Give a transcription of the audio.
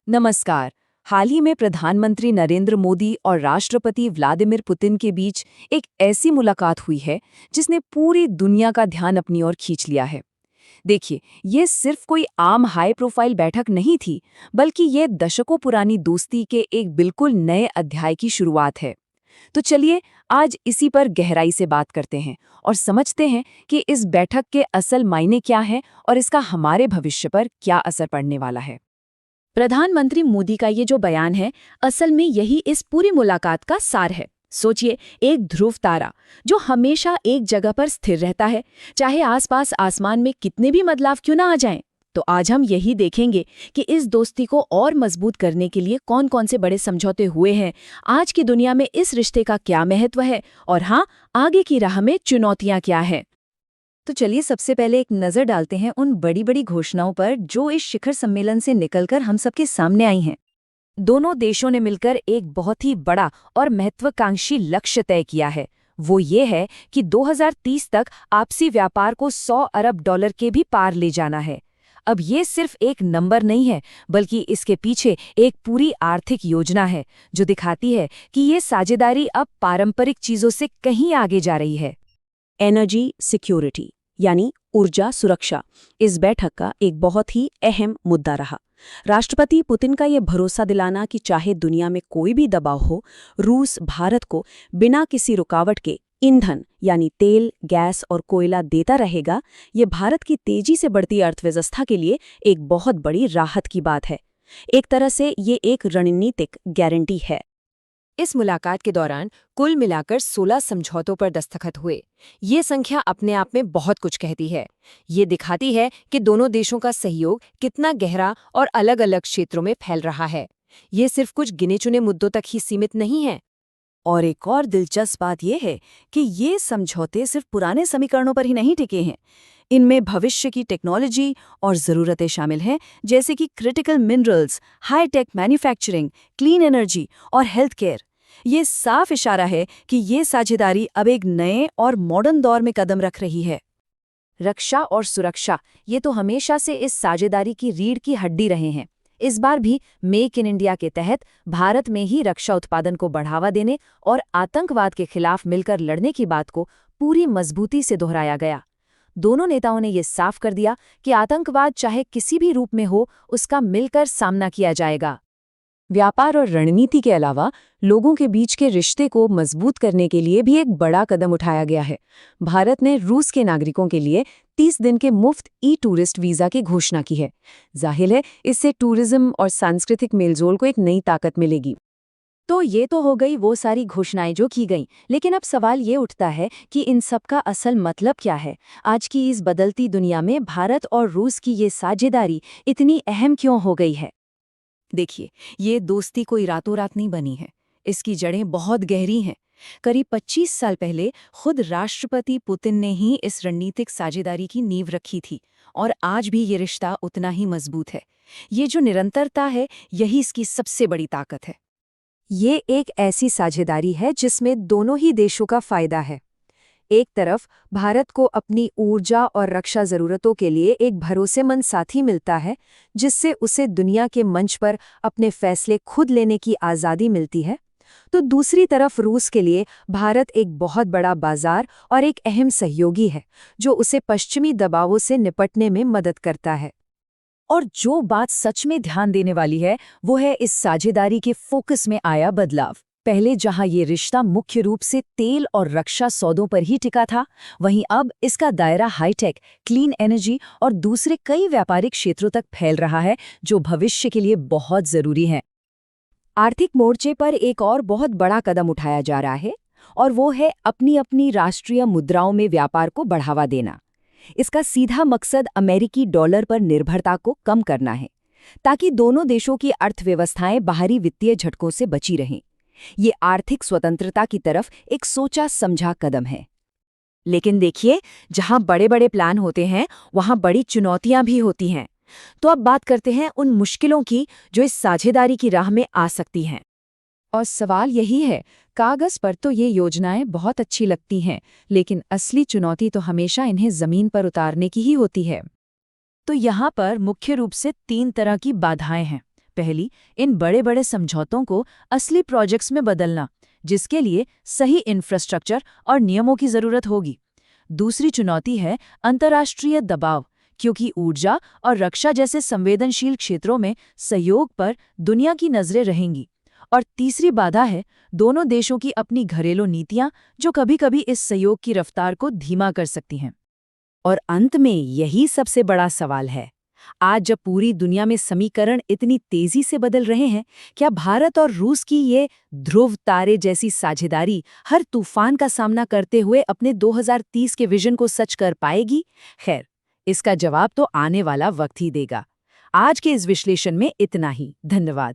नमस्कार। हाल ही में प्रधानमंत्री नरेंद्र मोदी और राष्ट्रपति व्लादिमीर पुतिन के बीच एक ऐसी मुलाकात हुई है जिसने पूरी दुनिया का ध्यान अपनी ओर खींच लिया है। देखिए, ये सिर्फ कोई आम हाई प्रोफाइल बैठक नहीं थी, बल्कि ये दशकों पुरानी दोस्ती के एक बिल्कुल नए अध्याय की शुरुआत है। तो चलिए, आज इसी पर गहराई से बात करते हैं और समझते हैं कि इस बैठक के असल मायने क्या हैं और इसका हमारे भविष्य पर क्या असर पड़ने वाला है। प्रधानमंत्री मोदी का ये जो बयान है, असल में यही इस पूरी मुलाकात का सार है। सोचिए, एक ध्रुव तारा जो हमेशा एक जगह पर स्थिर रहता है, चाहे आसपास आसमान में कितने भी बदलाव क्यों ना आ जाएं। तो आज हम यही देखेंगे कि इस दोस्ती को और मजबूत करने के लिए कौन कौन से बड़े समझौते हुए हैं, आज की दुनिया में इस रिश्ते का क्या महत्व है और हाँ, आगे की राह में चुनौतियां क्या हैं। तो चलिए, सबसे पहले एक नज़र डालते हैं उन बड़ी बड़ी घोषणाओं पर जो इस शिखर सम्मेलन से निकलकर हम सबके सामने आई हैं। दोनों देशों ने मिलकर एक बहुत ही बड़ा और महत्वाकांक्षी लक्ष्य तय किया है। वो ये है कि 2030 तक आपसी व्यापार को $100 अरब के भी पार ले जाना है। अब ये सिर्फ एक नंबर नहीं है, बल्कि इसके पीछे एक पूरी आर्थिक योजना है जो दिखाती है कि ये साझेदारी अब पारंपरिक चीजों से कहीं आगे जा रही है। एनर्जी सिक्योरिटी यानी ऊर्जा सुरक्षा इस बैठक का एक बहुत ही अहम मुद्दा रहा। राष्ट्रपति पुतिन का ये भरोसा दिलाना कि चाहे दुनिया में कोई भी दबाव हो, रूस भारत को बिना किसी रुकावट के ईंधन यानी तेल, गैस और कोयला देता रहेगा, ये भारत की तेजी से बढ़ती अर्थव्यवस्था के लिए एक बहुत बड़ी राहत की बात है। एक तरह से ये एक रणनीतिक गारंटी है। इस मुलाकात के दौरान कुल मिलाकर 16 समझौतों पर दस्तखत हुए। ये संख्या अपने आप में बहुत कुछ कहती है। ये दिखाती है कि दोनों देशों का सहयोग कितना गहरा और अलग-अलग क्षेत्रों में फैल रहा है। ये सिर्फ कुछ गिने चुने मुद्दों तक ही सीमित नहीं है। और एक और दिलचस्प बात यह है कि ये समझौते सिर्फ पुराने समीकरणों पर ही नहीं टिके हैं। इनमें भविष्य की टेक्नोलॉजी और ज़रूरतें शामिल हैं, जैसे कि critical minerals, high-tech manufacturing, clean energy और हेल्थ केयर। ये साफ इशारा है कि ये साझेदारी अब एक नए और मॉडर्न दौर में कदम रख रही है। रक्षा और सुरक्षा, ये तो हमेशा से इस साझेदारी की रीढ़ की हड्डी रहे हैं। इस बार भी मेक इन इंडिया के तहत भारत में ही रक्षा उत्पादन को बढ़ावा देने और आतंकवाद के खिलाफ मिलकर लड़ने की बात को पूरी मजबूती से दोहराया गया। दोनों नेताओं ने ये साफ कर दिया कि आतंकवाद चाहे किसी भी रूप में हो, उसका मिलकर सामना किया जाएगा। व्यापार और रणनीति के अलावा लोगों के बीच के रिश्ते को मजबूत करने के लिए भी एक बड़ा कदम उठाया गया है। भारत ने रूस के नागरिकों के लिए 30 दिन के मुफ्त ई-टूरिस्ट वीज़ा की घोषणा की है। जाहिर है, इससे टूरिज्म और सांस्कृतिक मेलजोल को एक नई ताकत मिलेगी। तो ये तो हो गई वो सारी घोषणाएं जो की गईं, लेकिन अब सवाल ये उठता है कि इन सब का असल मतलब क्या है। आज की इस बदलती दुनिया में भारत और रूस की ये साझेदारी इतनी अहम क्यों हो गई है? देखिए, ये दोस्ती कोई रातों रात नहीं बनी है। इसकी जड़ें बहुत गहरी हैं। करीब 25 साल पहले खुद राष्ट्रपति पुतिन ने ही इस रणनीतिक साझेदारी की नींव रखी थी और आज भी ये रिश्ता उतना ही मजबूत है। ये जो निरंतरता है, यही इसकी सबसे बड़ी ताकत है। ये एक ऐसी साझेदारी है जिसमें दोनों ही देशों का फायदा है। एक तरफ भारत को अपनी ऊर्जा और रक्षा जरूरतों के लिए एक भरोसेमंद साथी मिलता है, जिससे उसे दुनिया के मंच पर अपने फैसले खुद लेने की आज़ादी मिलती है। तो दूसरी तरफ रूस के लिए भारत एक बहुत बड़ा बाजार और एक अहम सहयोगी है, जो उसे पश्चिमी दबावों से निपटने में मदद करता है। और जो बात सच में ध्यान देने वाली है, वो है इस साझेदारी के फोकस में आया बदलाव। पहले जहां ये रिश्ता मुख्य रूप से तेल और रक्षा सौदों पर ही टिका था, वहीं अब इसका दायरा हाईटेक, क्लीन एनर्जी और दूसरे कई व्यापारिक क्षेत्रों तक फैल रहा है, जो भविष्य के लिए बहुत जरूरी है। आर्थिक मोर्चे पर एक और बहुत बड़ा कदम उठाया जा रहा है, और वो है अपनी अपनी राष्ट्रीय मुद्राओं में व्यापार को बढ़ावा देना। इसका सीधा मकसद अमेरिकी डॉलर पर निर्भरता को कम करना है, ताकि दोनों देशों की अर्थव्यवस्थाएं बाहरी वित्तीय झटकों से बची रहें। ये आर्थिक स्वतंत्रता की तरफ एक सोचा समझा कदम है। लेकिन देखिए, जहां बड़े बड़े प्लान होते हैं, वहां बड़ी चुनौतियां भी होती हैं। तो अब बात करते हैं उन मुश्किलों की जो इस साझेदारी की राह में आ सकती हैं। और सवाल यही है, कागज पर तो ये योजनाएं बहुत अच्छी लगती हैं, लेकिन असली चुनौती तो हमेशा इन्हें जमीन पर उतारने की ही होती है। तो यहाँ पर मुख्य रूप से 3 तरह की बाधाएं हैं। पहली, इन बड़े बड़े समझौतों को असली प्रोजेक्ट्स में बदलना, जिसके लिए सही इंफ्रास्ट्रक्चर और नियमों की जरूरत होगी। दूसरी चुनौती है अंतर्राष्ट्रीय दबाव, क्योंकि ऊर्जा और रक्षा जैसे संवेदनशील क्षेत्रों में सहयोग पर दुनिया की नजरें रहेंगी। और तीसरी बाधा है दोनों देशों की अपनी घरेलू नीतियां, जो कभी-कभी इस सहयोग की रफ्तार को धीमा कर सकती हैं। और अंत में यही सबसे बड़ा सवाल है, आज जब पूरी दुनिया में समीकरण इतनी तेजी से बदल रहे हैं, क्या भारत और रूस की ये ध्रुव तारे जैसी साझेदारी हर तूफान का सामना करते हुए अपने 2030 के विजन को सच कर पाएगी? खैर, इसका जवाब तो आने वाला वक्त ही देगा। आज के इस विश्लेषण में इतना ही। धन्यवाद।